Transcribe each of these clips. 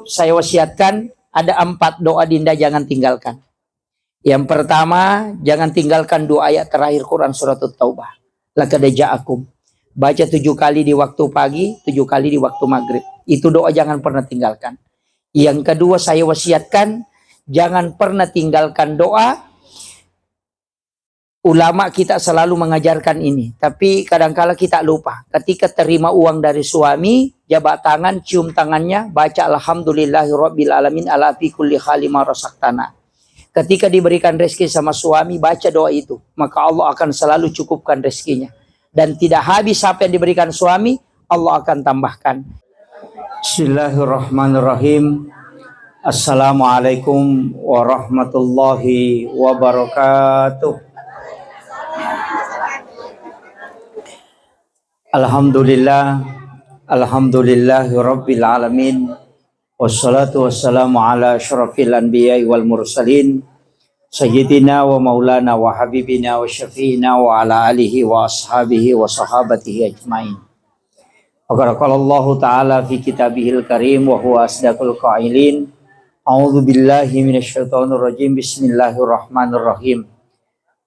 saya wasiatkan ada 4 doa dinda jangan tinggalkan. Yang pertama, jangan tinggalkan 2 ayat terakhir Quran surat At-Taubah. Laqad ja'akum. Baca 7 kali di waktu pagi, 7 kali di waktu maghrib. Itu doa jangan pernah tinggalkan. Yang kedua saya wasiatkan, jangan pernah tinggalkan doa. Ulama kita selalu mengajarkan ini, tapi kadangkala kita lupa. Ketika terima uang dari suami, jabat tangan, cium tangannya, baca alhamdulillahirabbil alamin ala fi kulli khali ma razaqtana. Ketika diberikan rezeki sama suami, baca doa itu, maka Allah akan selalu cukupkan rezekinya. Dan tidak habis apa yang diberikan suami, Allah akan tambahkan. Bismillahirrahmanirrahim. Assalamualaikum warahmatullahi wabarakatuh. Alhamdulillahi rabbil alamin. Wassalatu wassalamu ala asyrafil anbiya'i wal mursalin sayyidina wa maulana wa habibina wa syafi'ina wa ala alihi wa ashabihi wa sahabatihi ajmain. Qala ta'ala fi kitabihil karim wa huwa asdaqul qailin. A'udzu billahi minasyaitonir rajim. Bismillahirrahmanirrahim.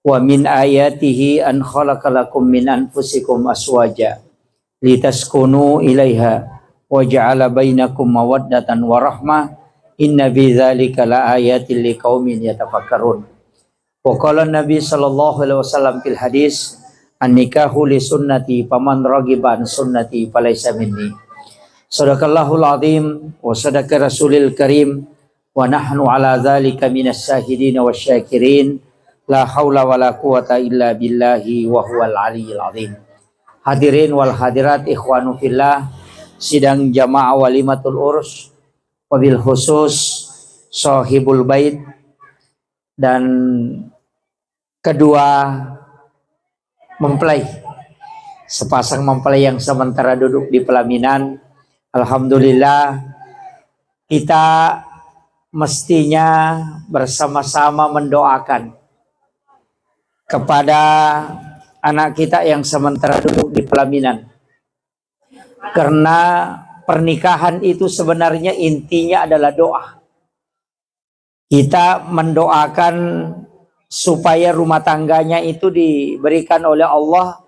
Wa min ayatihi an khalaqalakum min anfusikum aswaja litaskunu ilaiha wa ja'ala bainakum mawaddatan wa rahmah inna fi dzalika laayatil liqaumin yatafakkarun. Wa qala Nabi sallallahu alaihi wasallam fil hadis an-nikahu li sunnati faman raghiba an sunnati falaysa minni. Shadaqallahul azim wa sadaqa rasulil karim wa nahnu ala dzalika minas syahidin wasyakirin. La haula wala quwata illa billahi wa huwal aliyyil azim. Hadirin wal hadirat ikhwanu fillah, sidang jamaah walimatul urs, wabil khusus sahibul bait dan kedua mempelai, sepasang mempelai yang sementara duduk di pelaminan. Alhamdulillah, kita mestinya bersama-sama mendoakan kepada anak kita yang sementara duduk di pelaminan. Karena pernikahan itu sebenarnya intinya adalah doa. Kita mendoakan supaya rumah tangganya itu diberikan oleh Allah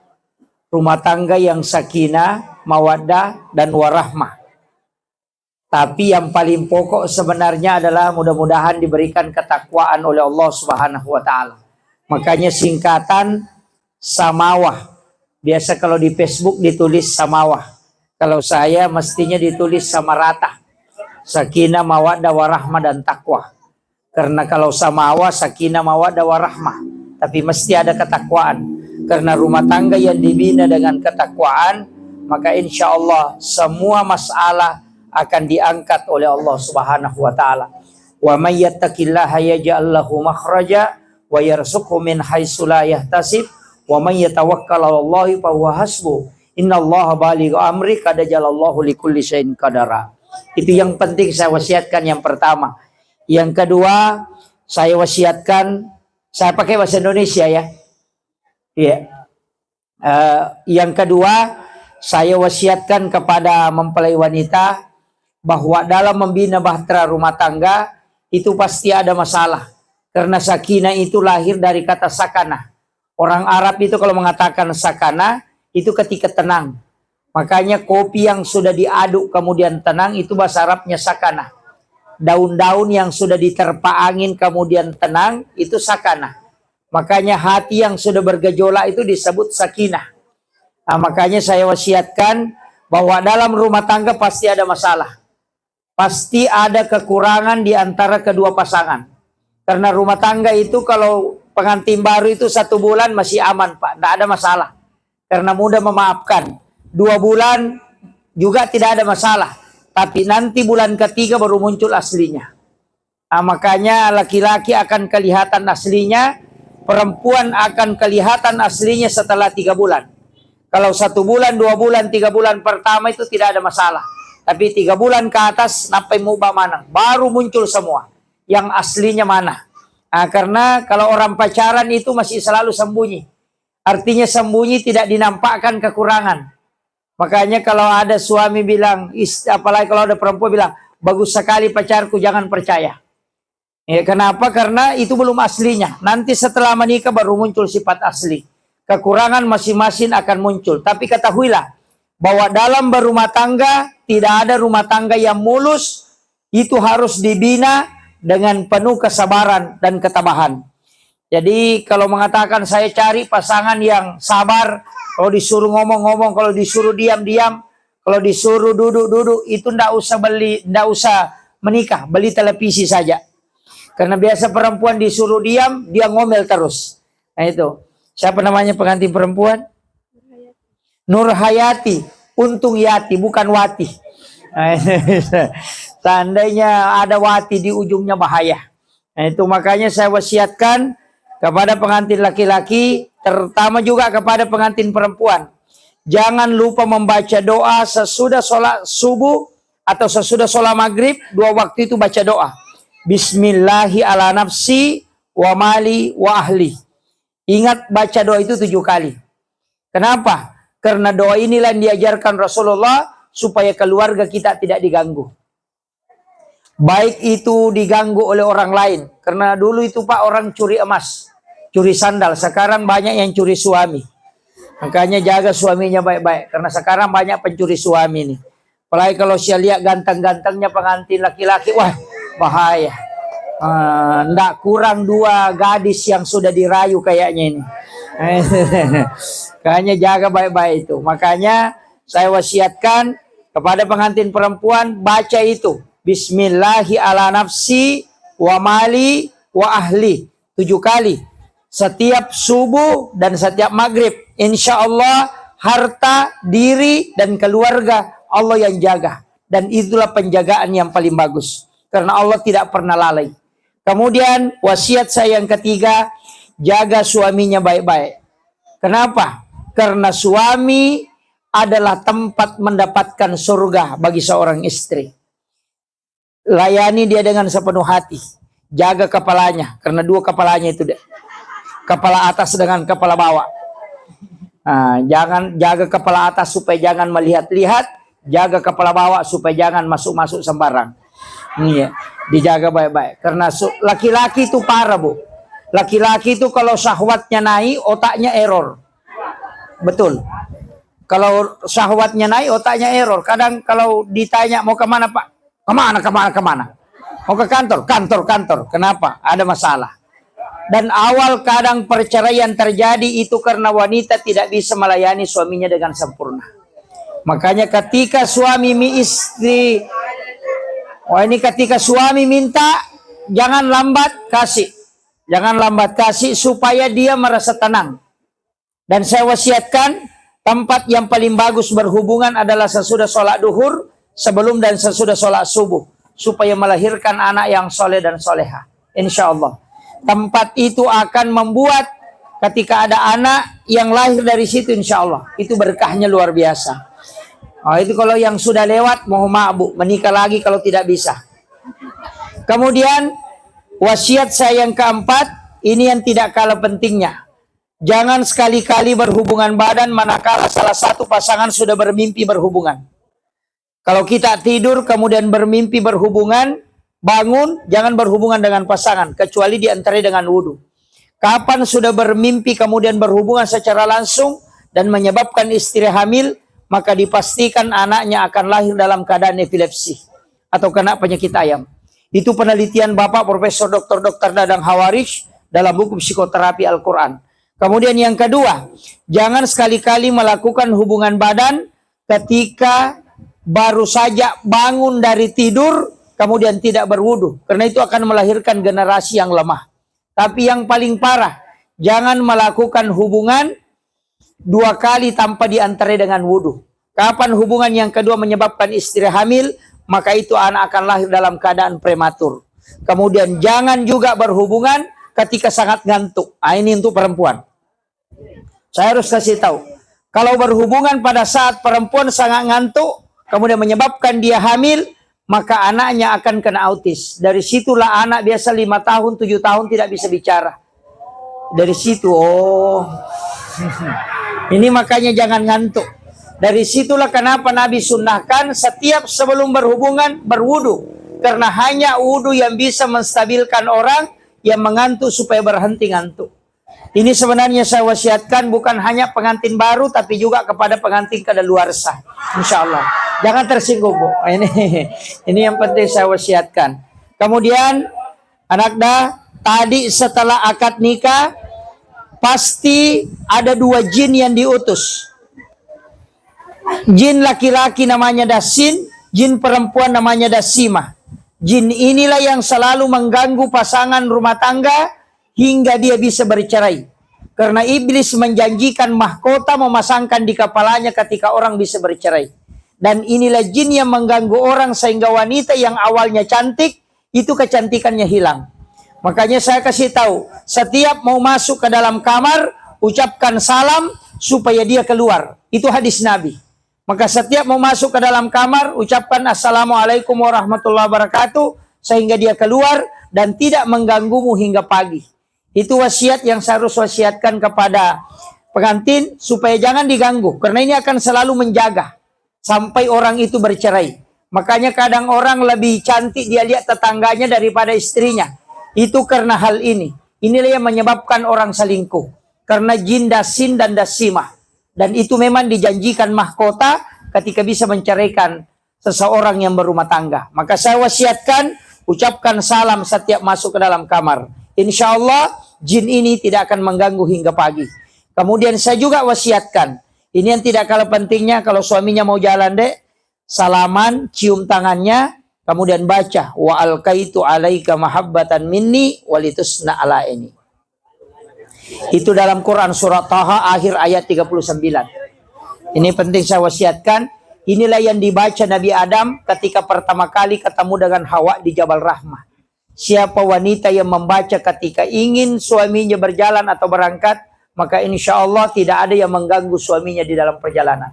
rumah tangga yang sakinah, mawaddah, dan warahmah. Tapi yang paling pokok sebenarnya adalah mudah-mudahan diberikan ketakwaan oleh Allah Subhanahu wa Ta'ala. Makanya singkatan Samawah. Biasa kalau di Facebook ditulis Samawah. Kalau saya mestinya ditulis Samarata. Sakinah, mawaddah, warahmah, dan takwa. Karena kalau Samawah, sakinah, mawaddah, warahmah. Tapi mesti ada ketakwaan. Karena rumah tangga yang dibina dengan ketakwaan, maka insya Allah semua masalah akan diangkat oleh Allah Subhanahu wa Ta'ala. Wa may yattaqillaha yaj'al lahu makhraja wa yarzuqhu min haitsu la yahtasib wa may yatawakkal 'alallahi fa huwa hasbuh innallaha balighu amri qad jalallahu likulli syai'in qadara. Itu yang penting saya wasiatkan yang pertama. Yang kedua, saya wasiatkan, saya pakai bahasa Indonesia ya. Iya. Yang kedua, saya wasiatkan kepada mempelai wanita bahwa dalam membina bahtera rumah tangga itu pasti ada masalah. Karena sakinah itu lahir dari kata sakanah. Orang Arab itu kalau mengatakan sakanah, itu ketika tenang. Makanya kopi yang sudah diaduk kemudian tenang, itu bahasa Arabnya sakanah. Daun-daun yang sudah diterpa angin kemudian tenang, itu sakanah. Makanya hati yang sudah bergejolak itu disebut sakinah. Nah, makanya saya wasiatkan bahwa dalam rumah tangga pasti ada masalah. Pasti ada kekurangan di antara kedua pasangan. Karena rumah tangga itu kalau pengantin baru itu 1 bulan masih aman Pak, tidak ada masalah. Karena mudah memaafkan. 2 bulan juga tidak ada masalah. Tapi nanti bulan ketiga baru muncul aslinya. Nah, makanya laki-laki akan kelihatan aslinya, perempuan akan kelihatan aslinya setelah 3 bulan. Kalau 1 bulan, 2 bulan, 3 bulan pertama itu tidak ada masalah. Tapi 3 bulan ke atas, sampai mubah mana, baru muncul semua. Yang aslinya mana. Nah, karena kalau orang pacaran itu masih selalu sembunyi. Artinya sembunyi tidak dinampakkan kekurangan. Makanya kalau ada suami bilang, apalagi kalau ada perempuan bilang, bagus sekali pacarku, jangan percaya. Ya, kenapa? Karena itu belum aslinya. Nanti setelah menikah baru muncul sifat asli. Kekurangan masing-masing akan muncul. Tapi ketahuilah bahwa dalam berumah tangga tidak ada rumah tangga yang mulus. Itu harus dibina dengan penuh kesabaran dan ketabahan. Jadi kalau mengatakan saya cari pasangan yang sabar, kalau disuruh ngomong-ngomong, kalau disuruh diam-diam, kalau disuruh duduk-duduk, itu ndak usah menikah, beli televisi saja. Karena biasa perempuan disuruh diam, dia ngomel terus. Nah itu, siapa namanya pengantin perempuan? Nur Hayati, untung Yati, bukan Wati. Seandainya ada Wati di ujungnya bahaya. Nah itu makanya saya wasiatkan kepada pengantin laki-laki, terutama juga kepada pengantin perempuan. Jangan lupa membaca doa sesudah sholat subuh atau sesudah sholat maghrib, 2 waktu itu baca doa. Bismillahi ala nafsi wa mali wa ahli. Ingat baca doa itu 7 kali. Kenapa? Karena doa inilah yang diajarkan Rasulullah supaya keluarga kita tidak diganggu. Baik itu diganggu oleh orang lain. Karena dulu itu Pak orang curi emas, curi sandal. Sekarang banyak yang curi suami. Makanya jaga suaminya baik-baik. Karena sekarang banyak pencuri suami nih. Apalagi kalau saya lihat ganteng-gantengnya pengantin laki-laki. Wah bahaya. Nggak kurang 2 gadis yang sudah dirayu kayaknya ini. Kayaknya jaga baik-baik itu. Makanya saya wasiatkan kepada pengantin perempuan, baca itu. Bismillahi ala nafsi wa mali wa ahli 7 kali. Setiap subuh dan setiap maghrib. Insya Allah harta, diri, dan keluarga Allah yang jaga. Dan itulah penjagaan yang paling bagus. Karena Allah tidak pernah lalai. Kemudian wasiat saya yang ketiga, jaga suaminya baik-baik. Kenapa? Karena suami adalah tempat mendapatkan surga bagi seorang istri. Layani dia dengan sepenuh hati. Jaga kepalanya. Karena 2 kepalanya itu. Kepala atas dengan kepala bawah. Nah, jangan jaga kepala atas supaya jangan melihat-lihat. Jaga kepala bawah supaya jangan masuk-masuk sembarang. Iya, dijaga baik-baik. Karena laki-laki itu parah, Bu. Laki-laki itu kalau syahwatnya naik, otaknya error. Betul. Kalau syahwatnya naik, otaknya error. Kadang kalau ditanya mau kemana Pak? Kemana? Mau ke kantor. Kenapa? Ada masalah. Dan awal kadang perceraian terjadi itu karena wanita tidak bisa melayani suaminya dengan sempurna. Makanya ketika suami ketika suami minta, jangan lambat kasih. Jangan lambat kasih supaya dia merasa tenang. Dan saya wasiatkan, tempat yang paling bagus berhubungan adalah sesudah sholat duhur, sebelum dan sesudah sholat subuh. Supaya melahirkan anak yang soleh dan soleha. Insya Allah. Tempat itu akan membuat ketika ada anak yang lahir dari situ insya Allah. Itu berkahnya luar biasa. Itu kalau yang sudah lewat, mohon maaf Bu. Menikah lagi kalau tidak bisa. Kemudian, wasiat saya yang keempat, ini yang tidak kalah pentingnya. Jangan sekali-kali berhubungan badan manakala salah satu pasangan sudah bermimpi berhubungan. Kalau kita tidur kemudian bermimpi berhubungan, bangun, jangan berhubungan dengan pasangan, kecuali diantara dengan wudhu. Kapan sudah bermimpi kemudian berhubungan secara langsung dan menyebabkan istri hamil, maka dipastikan anaknya akan lahir dalam keadaan epilepsi atau kena penyakit ayam. Itu penelitian Bapak Profesor Dr. Dadang Hawarij dalam buku psikoterapi Al-Quran. Kemudian yang kedua, jangan sekali-kali melakukan hubungan badan ketika baru saja bangun dari tidur, kemudian tidak berwudu. Karena itu akan melahirkan generasi yang lemah. Tapi yang paling parah, jangan melakukan hubungan 2 kali tanpa diantarai dengan wudu. Kapan hubungan yang kedua menyebabkan istri hamil, maka itu anak akan lahir dalam keadaan prematur. Kemudian jangan juga berhubungan ketika sangat ngantuk. Ini untuk perempuan. Saya harus kasih tahu. Kalau berhubungan pada saat perempuan sangat ngantuk, kemudian menyebabkan dia hamil, maka anaknya akan kena autis. Dari situlah anak biasa 5 tahun, 7 tahun tidak bisa bicara. Dari situ, ini makanya jangan ngantuk. Dari situlah kenapa Nabi sunnahkan setiap sebelum berhubungan berwudu. Karena hanya wudu yang bisa menstabilkan orang yang mengantuk supaya berhenti ngantuk. Ini sebenarnya saya wasiatkan bukan hanya pengantin baru tapi juga kepada pengantin kadaluarsa. Insya Allah. Jangan tersinggung, Bu. Ini yang penting saya wasiatkan. Kemudian anak dah tadi setelah akad nikah pasti ada 2 jin yang diutus. Jin laki-laki namanya Dasin, jin perempuan namanya Dasimah. Jin inilah yang selalu mengganggu pasangan rumah tangga hingga dia bisa bercerai. Karena iblis menjanjikan mahkota memasangkan di kepalanya ketika orang bisa bercerai. Dan inilah jin yang mengganggu orang sehingga wanita yang awalnya cantik, itu kecantikannya hilang. Makanya saya kasih tahu, setiap mau masuk ke dalam kamar, ucapkan salam supaya dia keluar. Itu hadis Nabi. Maka setiap mau masuk ke dalam kamar, ucapkan Assalamualaikum warahmatullahi wabarakatuh, sehingga dia keluar dan tidak mengganggumu hingga pagi. Itu wasiat yang saya harus wasiatkan kepada pengantin, supaya jangan diganggu. Karena ini akan selalu menjaga, sampai orang itu bercerai. Makanya kadang orang lebih cantik dia lihat tetangganya daripada istrinya. Itu karena hal ini. Inilah yang menyebabkan orang selingkuh. Karena jin Dasin dan Dasimah. Dan itu memang dijanjikan mahkota ketika bisa menceraikan seseorang yang berumah tangga. Maka saya wasiatkan, ucapkan salam setiap masuk ke dalam kamar. Insya Allah jin ini tidak akan mengganggu hingga pagi. Kemudian saya juga wasiatkan, ini yang tidak kalah pentingnya, kalau suaminya mau jalan dek, salaman, cium tangannya, kemudian baca wa alqaitu alaika mahabbatan minni walitusna ala ini. Itu dalam Quran surat Taha akhir ayat 39. Ini penting saya wasiatkan. Inilah yang dibaca Nabi Adam ketika pertama kali ketemu dengan Hawa di Jabal Rahmah. Siapa wanita yang membaca ketika ingin suaminya berjalan atau berangkat, maka insya Allah tidak ada yang mengganggu suaminya di dalam perjalanan.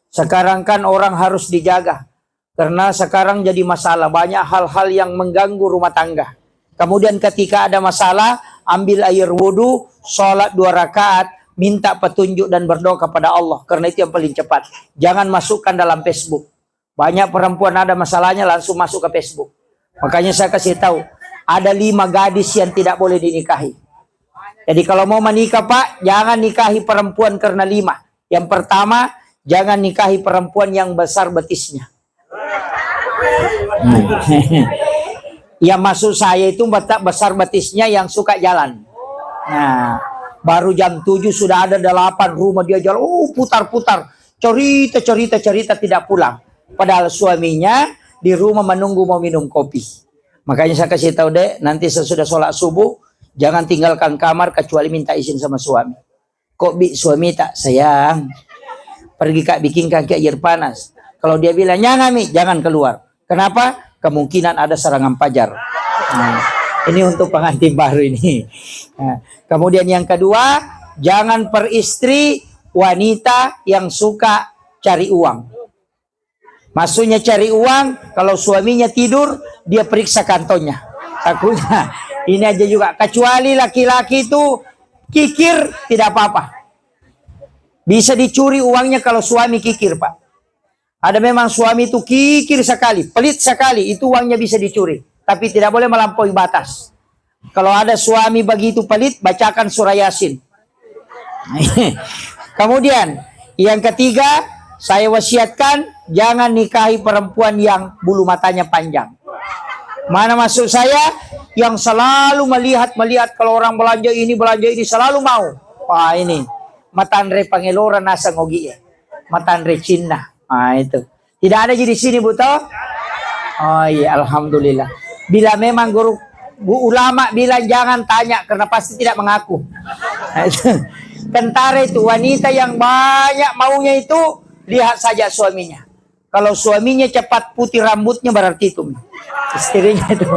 Sekarang kan orang harus dijaga. Karena sekarang jadi masalah. Banyak hal-hal yang mengganggu rumah tangga. Kemudian ketika ada masalah, ambil air wudhu, sholat 2 rakaat, minta petunjuk dan berdoa kepada Allah. Karena itu yang paling cepat. Jangan masukkan dalam Facebook. Banyak perempuan ada masalahnya langsung masuk ke Facebook. Makanya saya kasih tahu, ada 5 gadis yang tidak boleh dinikahi. Jadi kalau mau menikah Pak, jangan nikahi perempuan karena 5. Yang pertama, jangan nikahi perempuan yang besar betisnya. Yang maksud saya itu besar betisnya yang suka jalan. Nah, baru jam 7 sudah ada 8 rumah dia jalan. Putar-putar. Cerita tidak pulang. Padahal suaminya di rumah menunggu mau minum kopi. Makanya saya kasih tahu dek, nanti sesudah sholat subuh, jangan tinggalkan kamar kecuali minta izin sama suami. Kok suami tak sayang? Pergi kak bikin kaki air panas. Kalau dia bilang, jangan keluar. Kenapa? Kemungkinan ada serangan fajar. Nah, ini untuk pengantin baru ini. Nah, kemudian yang kedua, jangan peristri wanita yang suka cari uang. Maksudnya cari uang, kalau suaminya tidur, dia periksa kantongnya. Takutnya, ini aja juga. Kecuali laki-laki itu kikir, tidak apa-apa. Bisa dicuri uangnya kalau suami kikir, Pak. Ada memang suami itu kikir sekali, pelit sekali, itu uangnya bisa dicuri. Tapi tidak boleh melampaui batas. Kalau ada suami begitu pelit, bacakan surah Yasin. Kemudian, yang ketiga, saya wasiatkan, jangan nikahi perempuan yang bulu matanya panjang. Mana maksud saya? Yang selalu melihat kalau orang belanja ini, selalu mau. Wah ini, matandre pangelora nasa ngogi ya. Matandre Cina. Ah itu. Tidak ada di sini Bu toh? Oh iya, alhamdulillah. Bila memang guru ulama bilang jangan tanya karena pasti tidak mengaku. Kentara itu wanita yang banyak maunya itu, lihat saja suaminya. Kalau suaminya cepat putih rambutnya berarti itu istrinya itu.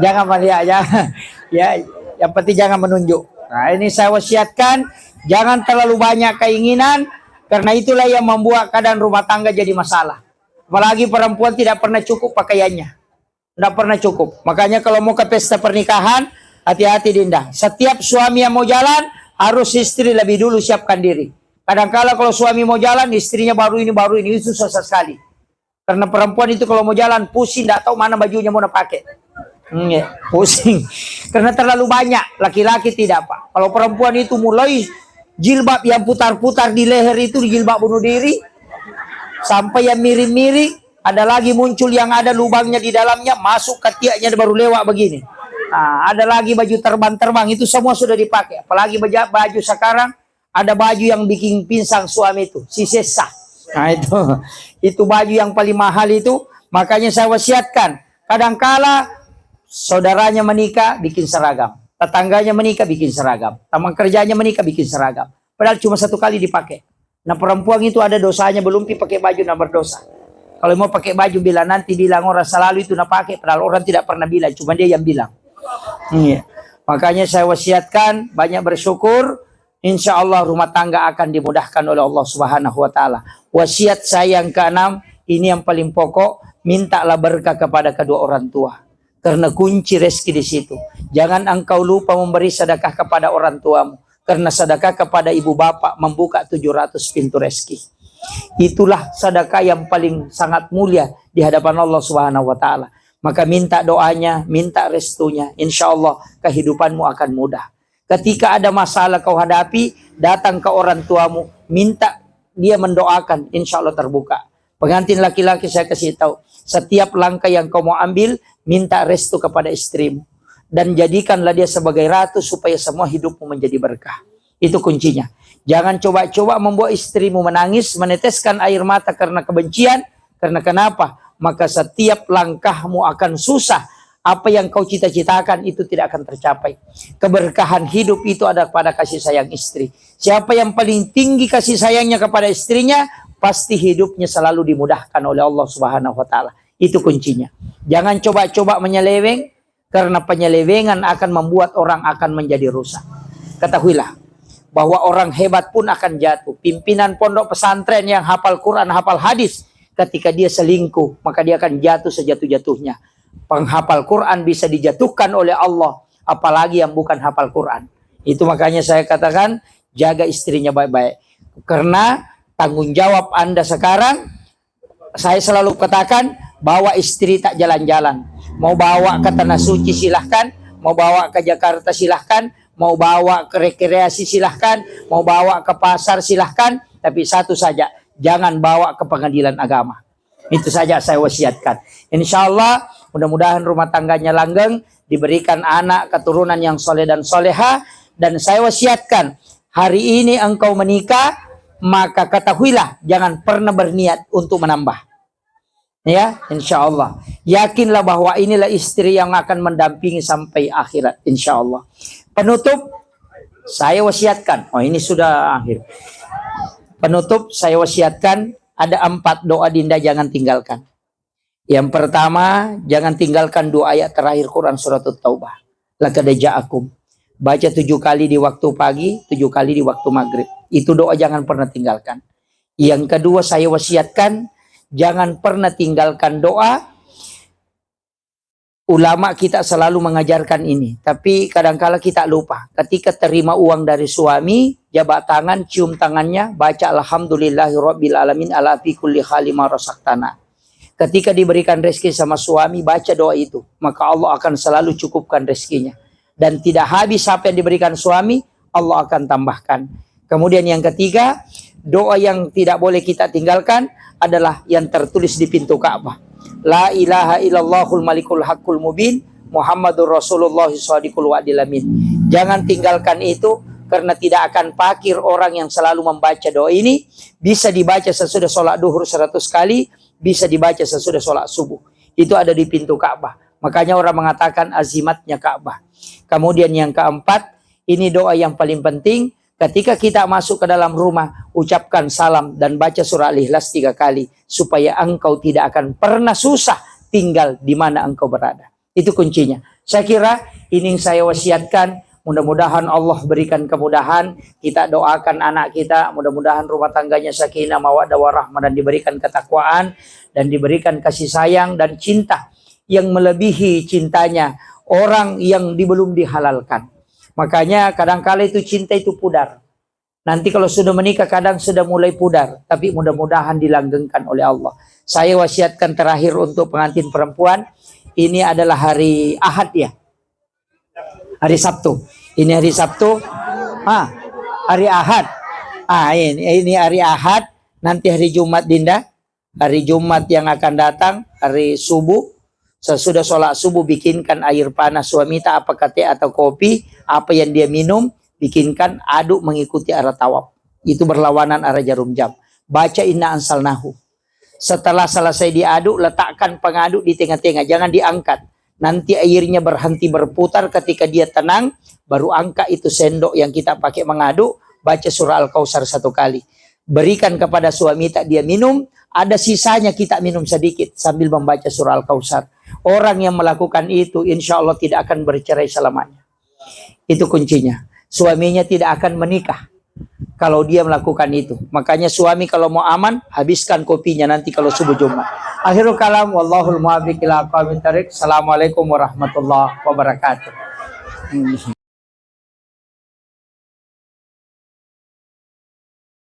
Jangan melihat ya, yang penting jangan menunjuk. Nah, ini saya wasiatkan, jangan terlalu banyak keinginan. Karena itulah yang membuat keadaan rumah tangga jadi masalah. Apalagi perempuan tidak pernah cukup pakaiannya. Tidak pernah cukup. Makanya kalau mau ke pesta pernikahan, hati-hati Dinda. Setiap suami yang mau jalan, harus istri lebih dulu siapkan diri. Kadang-kala kalau suami mau jalan, istrinya baru ini, itu susah sekali. Karena perempuan itu kalau mau jalan, pusing, tidak tahu mana bajunya mau pakai. Ya, pusing. Karena terlalu banyak, laki-laki tidak Pak. Kalau perempuan itu mulai jilbab yang putar-putar di leher itu, jilbab bunuh diri, sampai yang miring-miring, ada lagi muncul yang ada lubangnya di dalamnya, masuk ketiaknya baru lewat begini. Nah, ada lagi baju terbang-terbang, itu semua sudah dipakai. Apalagi baju sekarang, ada baju yang bikin pinsang suami itu, si sesa. Nah itu baju yang paling mahal itu. Makanya saya wasiatkan, kadangkala saudaranya menikah bikin seragam, tetangganya menikah bikin seragam, teman kerjanya menikah bikin seragam. Padahal cuma satu kali dipakai. Nah perempuan itu ada dosanya, belum pakai baju nak berdosa. Kalau mau pakai baju bilang, nanti bilang orang selalu itu nak pakai, padahal orang tidak pernah bilang, cuma dia yang bilang. Makanya saya wasiatkan banyak bersyukur. Insya Allah rumah tangga akan dimudahkan oleh Allah Subhanahu wa Ta'ala. Wasiat saya yang keenam, ini yang paling pokok, mintalah berkah kepada kedua orang tua. Karena kunci rezeki di situ. Jangan engkau lupa memberi sedekah kepada orang tuamu. Karena sedekah kepada ibu bapak membuka 700 pintu rezeki. Itulah sedekah yang paling sangat mulia di hadapan Allah Subhanahu wa Ta'ala. Maka minta doanya, minta restunya. Insya Allah kehidupanmu akan mudah. Ketika ada masalah kau hadapi, datang ke orang tuamu, minta dia mendoakan, insya Allah terbuka. Pengantin laki-laki saya kasih tahu, setiap langkah yang kau mau ambil, minta restu kepada istrimu. Dan jadikanlah dia sebagai ratu supaya semua hidupmu menjadi berkah. Itu kuncinya. Jangan coba-coba membuat istrimu menangis, meneteskan air mata karena kebencian. Karena kenapa? Maka setiap langkahmu akan susah. Apa yang kau cita-citakan itu tidak akan tercapai. Keberkahan hidup itu ada pada kasih sayang istri. Siapa yang paling tinggi kasih sayangnya kepada istrinya, pasti hidupnya selalu dimudahkan oleh Allah Subhanahu wa Ta'ala. Itu kuncinya. Jangan coba-coba menyeleweng, karena penyelewengan akan membuat orang akan menjadi rusak. Ketahuilah bahwa orang hebat pun akan jatuh. Pimpinan pondok pesantren yang hafal Quran, hafal hadis, ketika dia selingkuh, maka dia akan jatuh sejatuh-jatuhnya. Penghafal Quran bisa dijatuhkan oleh Allah, apalagi yang bukan hafal Quran. Itu makanya saya katakan, jaga istrinya baik-baik. Karena tanggung jawab Anda sekarang, saya selalu katakan, bawa istri tak jalan-jalan. Mau bawa ke Tanah Suci silahkan, mau bawa ke Jakarta silahkan, mau bawa ke rekreasi silahkan, mau bawa ke pasar silahkan, tapi satu saja, jangan bawa ke pengadilan agama. Itu saja saya wasiatkan. Insya Allah mudah-mudahan rumah tangganya langgeng, diberikan anak keturunan yang soleh dan soleha. Dan saya wasiatkan, hari ini engkau menikah, maka ketahuilah jangan pernah berniat untuk menambah. Ya, insya Allah. Yakinlah bahwa inilah istri yang akan mendampingi sampai akhirat, insya Allah. Penutup, saya wasiatkan. Oh, ini sudah akhir. Penutup, saya wasiatkan, ada 4 doa dinda jangan tinggalkan. Yang pertama, jangan tinggalkan 2 ayat terakhir Quran surat At-Taubah. Laqad ja'akum. Baca 7 kali di waktu pagi, 7 kali di waktu maghrib. Itu doa jangan pernah tinggalkan. Yang kedua, saya wasiatkan, jangan pernah tinggalkan doa. Ulama kita selalu mengajarkan ini, tapi kadangkala kita lupa. Ketika terima uang dari suami, jabat tangan, cium tangannya, baca alhamdulillahirabbil alamin ala fi kulli khali ma razaqtana. Ketika diberikan rezeki sama suami, baca doa itu, maka Allah akan selalu cukupkan rezekinya. Dan tidak habis apa yang diberikan suami, Allah akan tambahkan. Kemudian yang ketiga, doa yang tidak boleh kita tinggalkan adalah yang tertulis di pintu Ka'bah. La ilaha illallahul malikul haqqul mubin Muhammadur Rasulullah shadiqul wa'dil amin. Jangan tinggalkan itu, karena tidak akan pakir orang yang selalu membaca doa ini. Bisa dibaca sesudah sholat duhur 100 kali, bisa dibaca sesudah sholat subuh. Itu ada di pintu Ka'bah. Makanya orang mengatakan azimatnya Ka'bah. Kemudian yang keempat, ini doa yang paling penting. Ketika kita masuk ke dalam rumah, ucapkan salam dan baca surah Al-Ikhlas 3 kali. Supaya engkau tidak akan pernah susah tinggal di mana engkau berada. Itu kuncinya. Saya kira ini yang saya wasiatkan. Mudah-mudahan Allah berikan kemudahan. Kita doakan anak kita. Mudah-mudahan rumah tangganya sakinah, mawaddah, warahmah, dan diberikan ketakwaan. Dan diberikan kasih sayang dan cinta yang melebihi cintanya orang yang belum dihalalkan. Makanya kadang-kala itu cinta itu pudar. Nanti kalau sudah menikah kadang sudah mulai pudar, tapi mudah-mudahan dilanggengkan oleh Allah. Saya wasiatkan terakhir untuk pengantin perempuan, ini adalah hari Ahad ya. Hari Sabtu. Ini hari Sabtu. Hari Ahad. Ini hari Ahad, nanti hari Jumat Dinda. Hari Jumat yang akan datang, hari subuh. Sesudah sholat subuh bikinkan air panas suami tak apakah teh atau kopi, apa yang dia minum, bikinkan aduk mengikuti arah tawaf. Itu berlawanan arah jarum jam. Baca inna ansalnahu. Setelah selesai diaduk, letakkan pengaduk di tengah-tengah. Jangan diangkat. Nanti airnya berhenti berputar. Ketika dia tenang, baru angkat itu sendok yang kita pakai mengaduk. Baca surah Al-Kautsar 1 kali. Berikan kepada suami tak dia minum. Ada sisanya kita minum sedikit sambil membaca surah Al-Kautsar. Orang yang melakukan itu insya Allah tidak akan bercerai selamanya. Itu kuncinya. Suaminya tidak akan menikah kalau dia melakukan itu. Makanya suami kalau mau aman, habiskan kopinya nanti kalau subuh Jumat. Akhirul kalam, wallahul muwaffiq ila aqwamit thariq. Assalamualaikum warahmatullahi wabarakatuh.